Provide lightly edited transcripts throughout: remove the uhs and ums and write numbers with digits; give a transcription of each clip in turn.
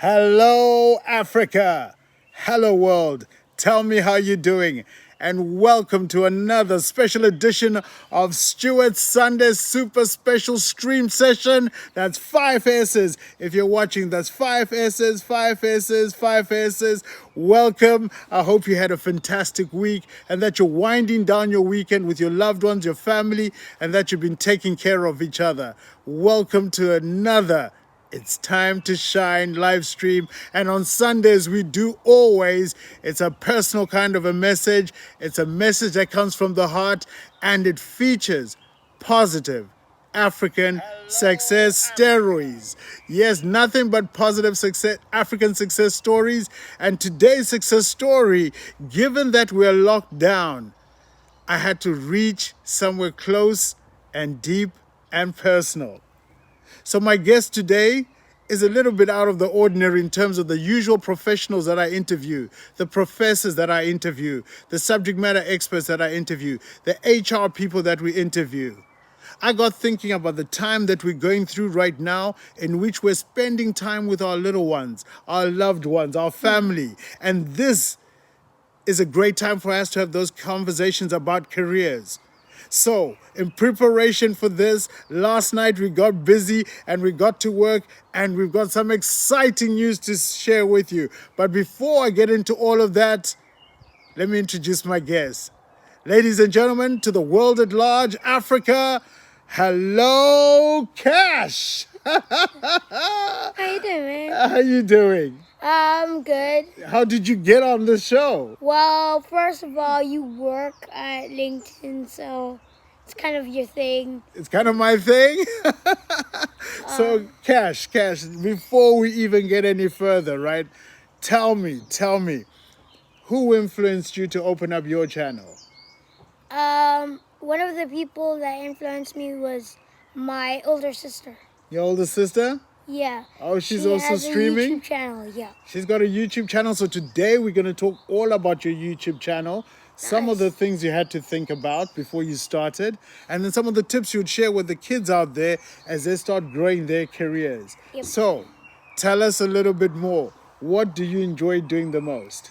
Hello, Africa. Hello, world. Tell me how you're doing. And welcome to another special edition of Stewart's Sunday Super Special Stream Session. That's 5 S's. If you're watching, that's 5 S's, 5 S's, 5 S's. Welcome. I hope you had a fantastic week and that you're winding down your weekend with your loved ones, your family, and that you've been taking care of each other. Welcome to another It's Time to Shine live stream. And on Sundays, we do always, it's a personal kind of a message. It's a message that comes from the heart and it features positive African success stories. Yes, nothing but positive success, African success stories. And today's success story, given that we're locked down, I had to reach somewhere close and deep and personal. So my guest today is a little bit out of the ordinary in terms of the usual professionals that I interview, the professors that I interview, the subject matter experts that I interview, the HR people that we interview. I got thinking about the time that we're going through right now in which we're spending time with our little ones, our loved ones, our family. And this is a great time for us to have those conversations about careers. So, in preparation for this, last night we got busy and we got to work and we've got some exciting news to share with you. But before I get into all of that, let me introduce my guest. Ladies and gentlemen, to the world at large, Africa, hello, Cash. How you doing? How you doing? I'm good. How did you get on the show? Well, first of all, you work at LinkedIn, so it's kind of your thing. It's kind of my thing. So, Cash, before we even get any further, right? Tell me, who influenced you to open up your channel? One of the people that influenced me was my older sister. Your older sister? Yeah. Oh, she's She also has streaming? a YouTube channel, yeah. She's got a YouTube channel. So today we're going to talk all about your YouTube channel. Some of the Nice. things you had to think about before you started. And then some of the tips you'd share with the kids out there as they start growing their careers. Yep. So tell us a little bit more. What do you enjoy doing the most?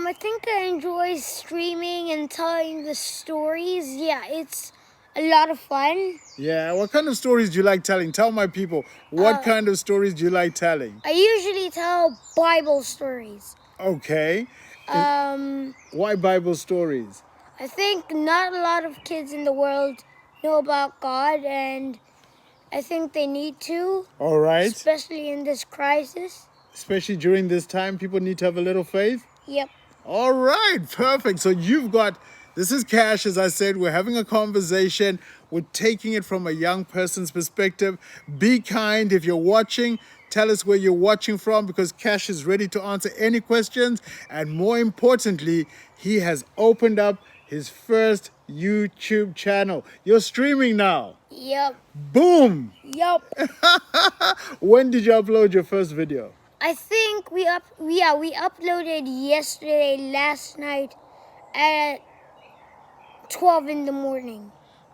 I think I enjoy streaming and telling the stories. Yeah, it's a lot of fun. Yeah, what kind of stories do you like telling? Tell my people, what kind of stories do you like telling? I usually tell Bible stories. Okay. Um, Why Bible stories? I think not a lot of kids in the world know about God, and I think they need to, All right. especially in this crisis. Especially during this time, people need to have a little faith. Yep. All right, perfect. So this is Cash, as I said, we're having a conversation. We're taking it from a young person's perspective. Be kind if you're watching. Tell us where you're watching from because Cash is ready to answer any questions. And more importantly, he has opened up his first YouTube channel. You're streaming now. Yep. Boom! Yep. When did you upload your first video? I think we uploaded last night at 12 in the morning.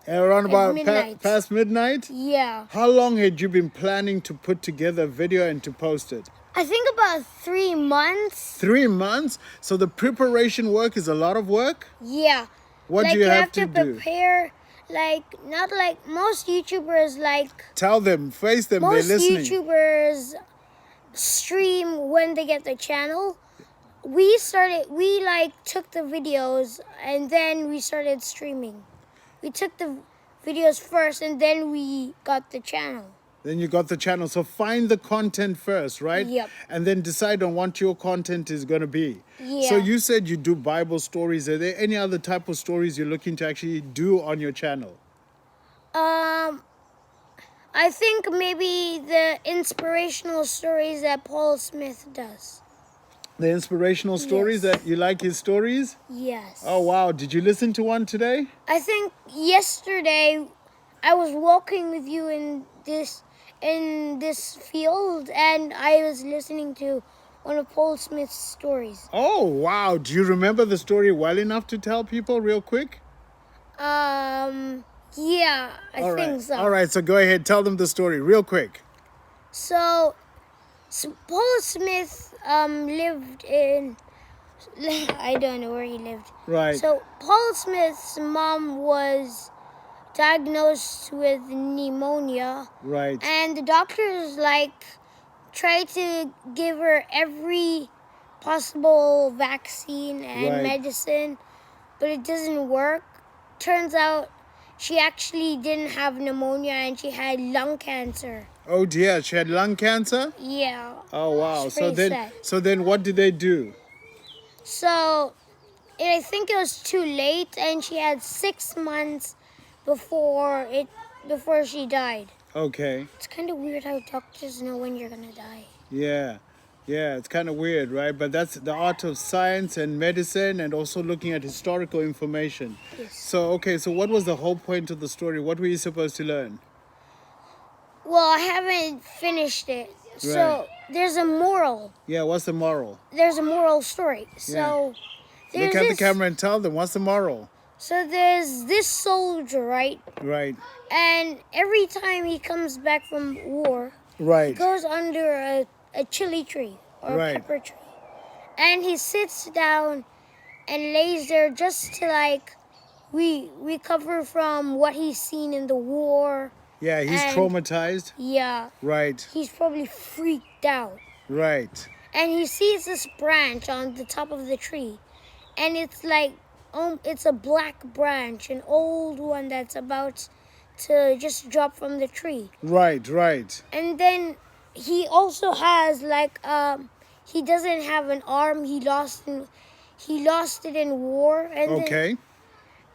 Around about midnight. past midnight? Yeah. How long had you been planning to put together a video and to post it? I think about 3 months. 3 months? So the preparation work is a lot of work? Yeah. What like do you have to do? prepare, not like most YouTubers, Tell them, face them, most they're listening. YouTubers stream when they get their channel. We took the videos and then we started streaming. We took the videos first and then we got the channel. Then you got the channel. So find the content first, right? Yep. And then decide on what your content is going to be. Yeah. So you said you do Bible stories. Are there any other type of stories you're looking to actually do on your channel? I think maybe the inspirational stories that Paul Smith does. The inspirational stories Yes. that you like his stories? Yes. Oh, wow. Did you listen to one today? I think yesterday I was walking with you in this field and I was listening to one of Paul Smith's stories. Oh, wow. Do you remember the story well enough to tell people real quick? Yeah, I think so. All right, so go ahead. Tell them the story real quick. So So Paul Smith lived in, I don't know where he lived. Right. So Paul Smith's mom was diagnosed with pneumonia, Right. and the doctors tried to give her every possible vaccine and Right. medicine, but it doesn't work. Turns out she actually didn't have pneumonia and she had lung cancer. Oh dear, she had lung cancer? Yeah. Oh wow. It's So pretty then sad. what did they do? So I think it was too late, and she had 6 months before she died. Okay. It's kind of weird how doctors know when you're gonna die. Yeah. Yeah, it's kind of weird, right? But that's the art of science and medicine and also looking at historical information. Yes. So, okay, so what was the whole point of the story? What were you supposed to learn? Well, I haven't finished it. So there's a moral. Yeah, what's the moral? There's a moral story. So there's Look at the this. camera and tell them what's the moral. So there's this soldier, right? Right. And every time he comes back from war, he Right. goes under a chili tree or Right. a pepper tree. And he sits down and lays there just to recover from what he's seen in the war. Yeah, he's And- traumatized. Yeah, Right. he's probably freaked out. Right. And he sees this branch on the top of the tree, and it's it's a black branch, an old one that's about to just drop from the tree. Right. Right. And then he also has he doesn't have an arm. He lost it in war. Okay.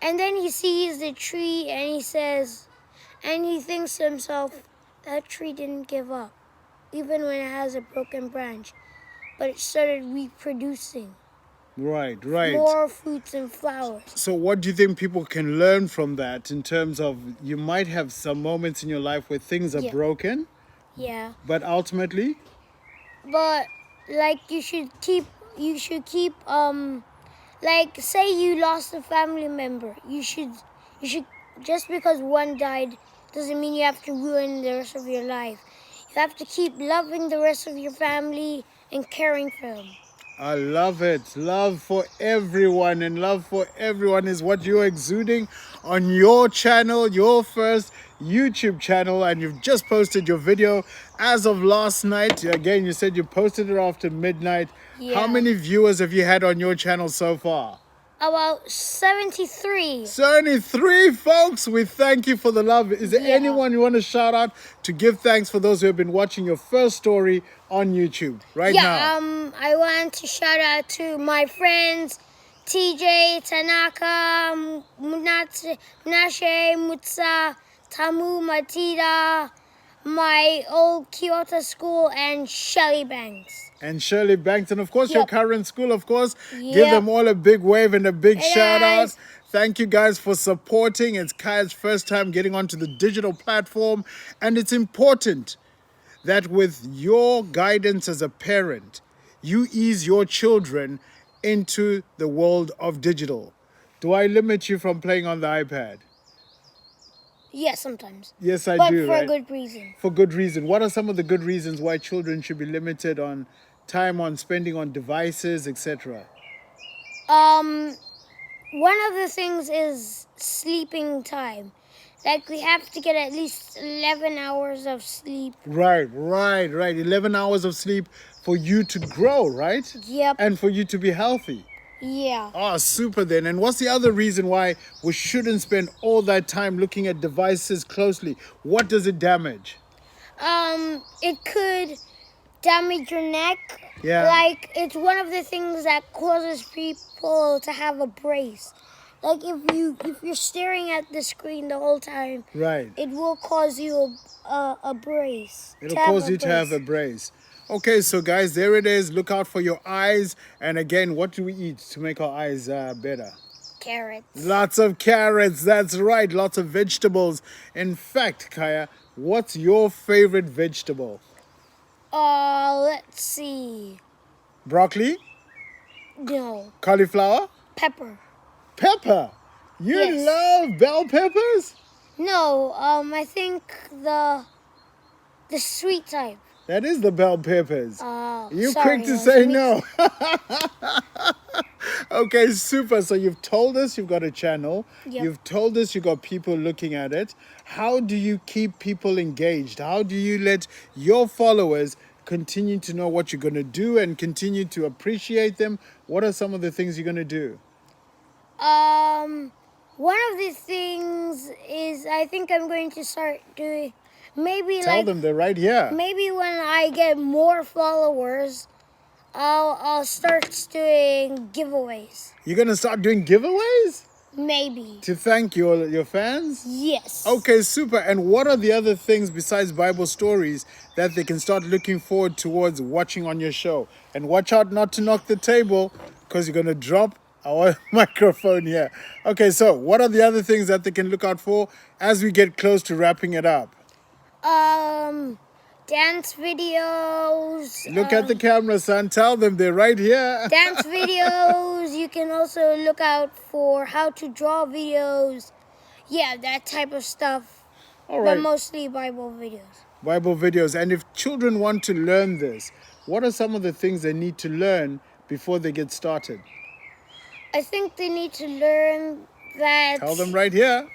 And then he sees the tree, and he says, and he thinks to himself, that tree didn't give up, even when it has a broken branch, but it started reproducing Right. Right. more fruits and flowers. So, what do you think people can learn from that in terms of you might have some moments in your life where things are Yeah. broken, Yeah, but ultimately, but you should keep say you lost a family member. You should just because one died doesn't mean you have to ruin the rest of your life. You have to keep loving the rest of your family and caring for them. I love it. Love for everyone, and love for everyone is what you're exuding on your channel, your first YouTube channel, and you've just posted your video as of last night. Again, you said you posted it after midnight. Yeah. How many viewers have you had on your channel so far? About 73. 73, folks. We thank you for the love. Is there Yeah. anyone you want to shout out to give thanks for those who have been watching your first story on YouTube right now? I want to shout out to my friends TJ, Tanaka, Munashe, Mutsa, Tamu, Matida, my old Kyoto school, and Shelly Banks. And Shirley Banks, and of course your Yep. current school, of course. Give Yep. them all a big wave and a big Hey, shout out. guys. Thank you guys for supporting. It's Kaya's first time getting onto the digital platform, and it's important that with your guidance as a parent, you ease your children into the world of digital. Do I limit you from playing on the iPad? Yes, sometimes. Yes, I But do. for right? a good reason. For good reason. What are some of the good reasons why children should be limited on time on spending on devices, etc.? One of the things is sleeping time. We have to get at least 11 hours of sleep. Right. 11 hours of sleep for you to grow, right? Yep. And for you to be healthy. Yeah. Oh, super then. And what's the other reason why we shouldn't spend all that time looking at devices closely? What does it damage? It could damage your neck. Yeah. It's one of the things that causes people to have a brace. If you're staring at the screen the whole time, Right. it will cause you a brace. It'll cause you to have a brace. Okay, so guys, there it is. Look out for your eyes. And again, what do we eat to make our eyes better? Carrots. Lots of carrots. That's right. Lots of vegetables. In fact, Kaya, what's your favorite vegetable? Let's see. Broccoli? No, Cauliflower? pepper. Pepper? You Yes. love bell peppers? No, I think the sweet type. That is the bell peppers. Oh, You sorry, quick to I was say mixed- no. Okay, super. So you've told us you've got a channel. Yep. You've told us you've got people looking at it. How do you keep people engaged? How do you let your followers continue to know what you're going to do and continue to appreciate them? What are some of the things you're going to do? One of the things is I think I'm going to start doing maybe Tell like them they're right here. maybe when I get more followers, I'll start doing giveaways. You're going to start doing giveaways Maybe. to thank your fans? Yes. Okay, super. And what are the other things besides Bible stories that they can start looking forward towards watching on your show? And watch out not to knock the table because you're going to drop our microphone here. Okay, so what are the other things that they can look out for as we get close to wrapping it up? Dance videos. Look at the camera, son. Tell them they're right here. Dance videos. You can also look out for how to draw videos. Yeah, that type of stuff. All But right. mostly Bible videos. Bible videos. And if children want to learn this, what are some of the things they need to learn before they get started? I think they need to learn that Tell them right here.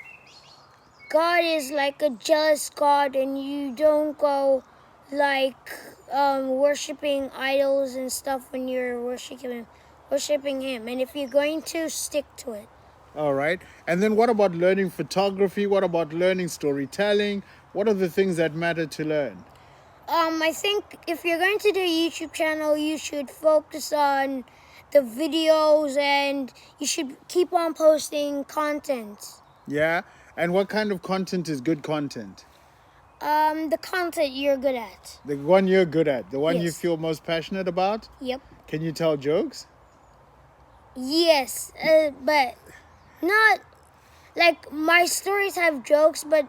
God is like a jealous God, and you don't go like worshiping idols and stuff when you're worshiping Him. And if you're going to, stick to it. All right. And then what about learning photography? What about learning storytelling? What are the things that matter to learn? I think if you're going to do a YouTube channel, you should focus on the videos, and you should keep on posting content. Yeah. And what kind of content is good content? The content you're good at. The one you're good at, the one you Yes. feel most passionate about? Yep. Can you tell jokes? Yes, but not like my stories have jokes, but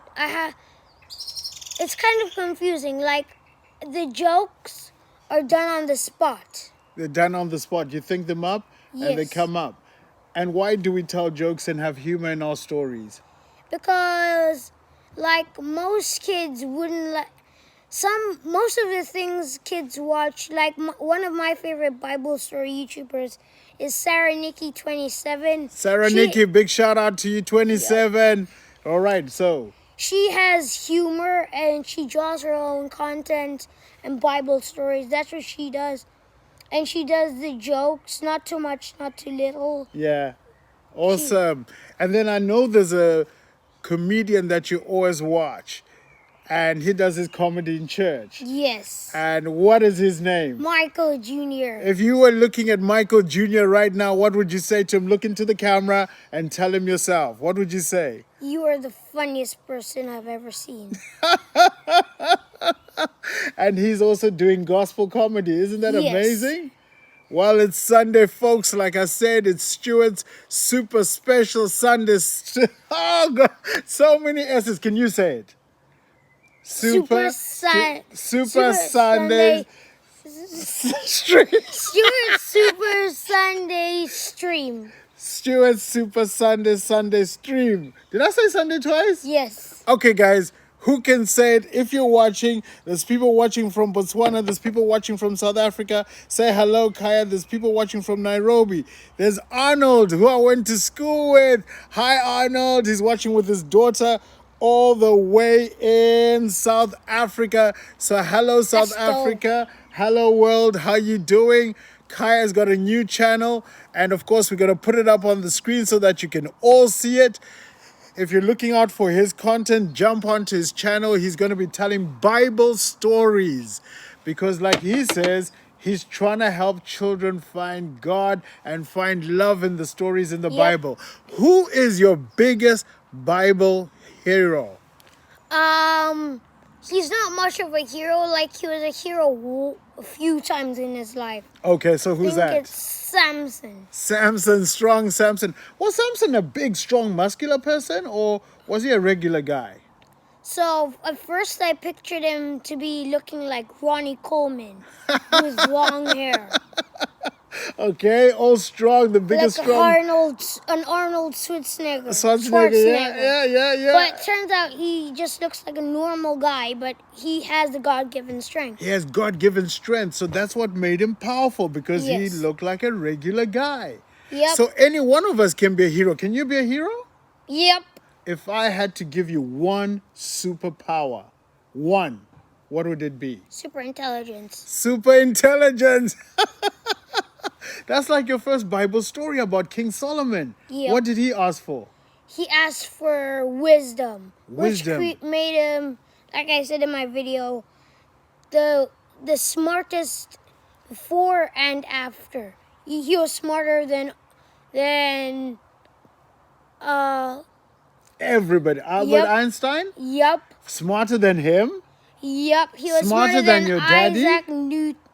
it's kind of confusing. Like the jokes are done on the spot. They're done on the spot. You think them up and they Yes. come up. And why do we tell jokes and have humor in our stories? Because like most kids wouldn't like most of the things kids watch, like one of my favorite Bible story YouTubers is Sarah Nikki 27. Sarah Nikki, big shout out to you, 27. All right, so She has humor and she draws her own content and Bible stories. That's what she does. And she does the jokes, not too much, not too little. yeah, awesome. And then I know there's a comedian that you always watch, and he does his comedy in church. Yes. And what is his name? Michael Jr. If you were looking at Michael Jr. right now, what would you say to him? Look into the camera and tell him yourself. What would you say? You are the funniest person I've ever seen. And he's also doing gospel comedy. Isn't that Yes. amazing? Well, it's Sunday, folks. Like I said, it's Stewart's super special Sunday. Oh, God. So many S's. Can you say it? Super Sunday stream. Stewart's Super Sunday stream. Stewart's Super Sunday stream. Did I say Sunday twice? Yes. Okay, guys, who can say it? If you're watching, there's people watching from Botswana, there's people watching from South Africa. Say hello, Kaya. There's people watching from Nairobi. There's Arnold, who I went to school with. Hi, Arnold. He's watching with his daughter all the way in South Africa. So hello, South That's dope. Africa. Hello, world. How you doing? Kaya's got a new channel. And of course, we're going to put it up on the screen so that you can all see it. If you're looking out for his content, jump onto his channel. He's going to be telling Bible stories because, like he says, he's trying to help children find God and find love in the stories in the Yep. Bible. Who is your biggest Bible hero? He's not much of a hero. Like he was a hero a few times in his life. Okay, so I who's think that? it's Samson. Samson, strong Samson. Was Samson a big, strong, muscular person, or was he a regular guy? So at first I pictured him to be looking like Ronnie Coleman with long hair. Okay, all strong, the biggest like strong. An Arnold Schwarzenegger. Schwarzenegger, yeah. But turns out he just looks like a normal guy, but he has the God-given strength. He has God-given strength, so that's what made him powerful, because he Yes. looked like a regular guy. Yep. So any one of us can be a hero. Can you be a hero? Yep. If I had to give you one superpower, one, what would it be? Super intelligence. Super intelligence. That's like your first Bible story about King Solomon. Yep. What did he ask for? He asked for wisdom. Wisdom. Which made him, like I said in my video, the smartest before and after. He was smarter than Everybody. Albert Yep. Einstein? Yep. Smarter than him? Yep. He was Smarter smarter than than your daddy? Isaac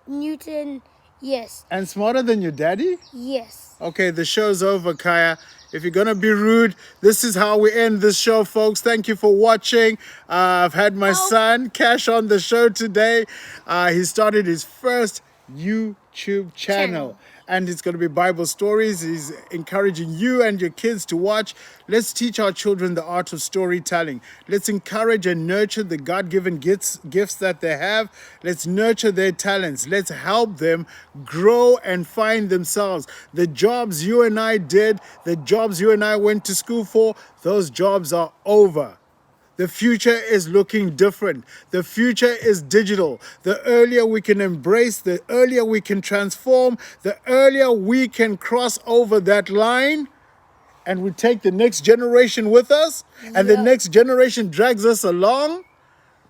Newton. Yes. And smarter than your daddy? Yes. Okay, the show's over, Kaya. If you're gonna be rude, this is how we end this show, folks. Thank you for watching. I've had my son Cash on the show today. He started his first YouTube channel. And it's going to be Bible stories. He's encouraging you and your kids to watch. Let's teach our children the art of storytelling. Let's encourage and nurture the God-given gifts that they have. Let's nurture their talents. Let's help them grow and find themselves. The jobs you and I did, the jobs you and I went to school for, those jobs are over. The future is looking different. The future is digital. The earlier we can embrace, the earlier we can transform, the earlier we can cross over that line, and we take the next generation with us, and the next generation drags us along,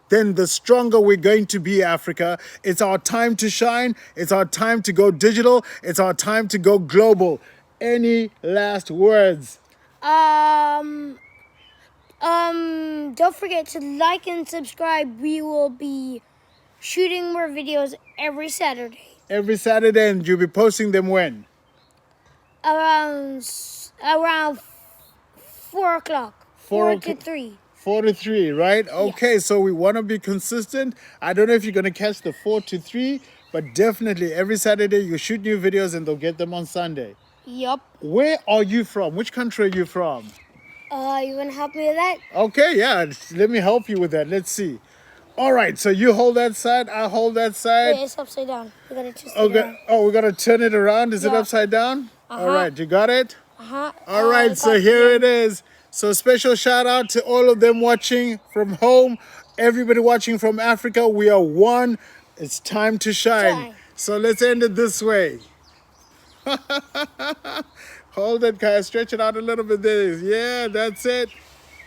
then the stronger we're going to be, Africa. It's our time to shine. It's our time to go digital. It's our time to go global. Any last words? Don't forget to like and subscribe. We will be shooting more videos every Saturday. Every Saturday, and you'll be posting them when? Around 4 o'clock. 4 to 3. 4 to 3, right? Okay, so we want to be consistent. I don't know if you're going to catch the 4 to 3, but definitely every Saturday you shoot new videos and they'll get them on Sunday. Yup. Where are you from? Which country are you from? You want to help me with that? Okay, yeah, let me help you with that. Let's see. All right, so you hold that side, I hold that side. Wait, it's upside down. We gotta twist it around. Oh, we got to turn it around. Is it Yeah. upside down? All right, you got it? Uh-huh. All right, so here it is. So special shout out to all of them watching from home. Everybody watching from Africa, we are one. It's time to shine. So let's end it this way. Hold it, Kaya. Stretch it out a little bit there. Yeah, that's it.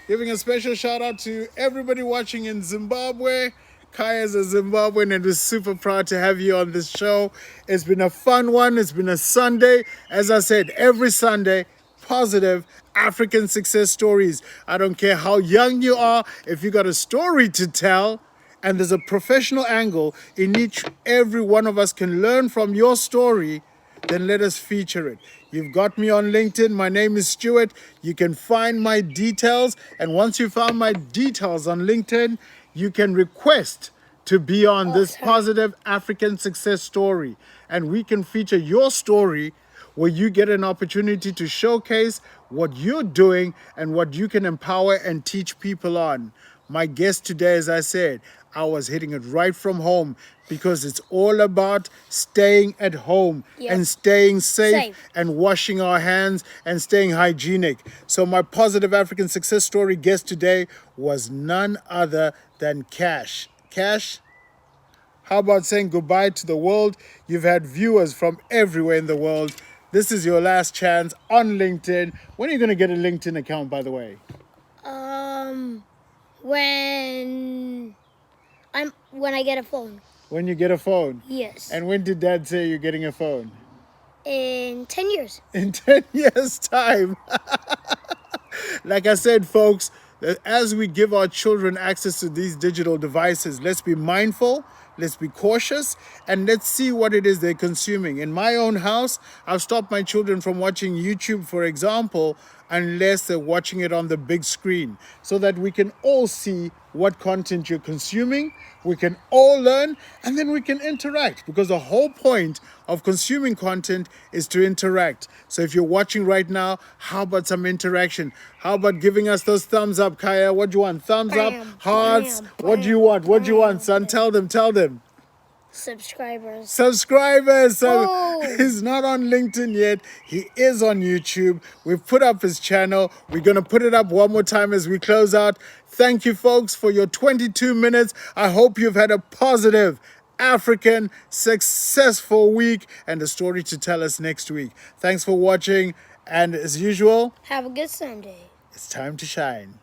Giving a special shout out to everybody watching in Zimbabwe. Kaya is a Zimbabwean and we're super proud to have you on this show. It's been a fun one. It's been a Sunday. As I said, every Sunday, positive African success stories. I don't care how young you are, if you got a story to tell and there's a professional angle in each, every one of us can learn from your story, then let us feature it. You've got me on LinkedIn. My name is Stewart. You can find my details. And once you found my details on LinkedIn, you can request to be on this positive African success story. And we can feature your story where you get an opportunity to showcase what you're doing and what you can empower and teach people on. My guest today, as I said, I was hitting it right from home because it's all about staying at home and staying safe and washing our hands and staying hygienic. So my positive African success story guest today was none other than Cash. Cash, how about saying goodbye to the world? You've had viewers from everywhere in the world. This is your last chance on LinkedIn. When are you going to get a LinkedIn account, by the way? When I get a phone. When you get a phone? Yes. And when did Dad say you're getting a phone? In 10 years. In 10 years' time. Like I said, folks, as we give our children access to these digital devices, let's be mindful. let's be cautious, and let's see what it is they're consuming. In my own house, I've stopped my children from watching YouTube, for example, unless they're watching it on the big screen, so that we can all see what content you're consuming, we can all learn, and then we can interact, because the whole point of consuming content is to interact. So if you're watching right now, how about some interaction? How about giving us those thumbs up, Kaya? What do you want? Thumbs up, hearts? What do you want? What do you want, son? Tell them. Subscribers. So Oh. he's not on LinkedIn yet. He is on YouTube. We've put up his channel. We're going to put it up one more time as we close out. Thank you, folks, for your 22 minutes. I hope you've had a positive, African, successful week and a story to tell us next week. Thanks for watching. And as usual, Have a good Sunday. it's time to shine.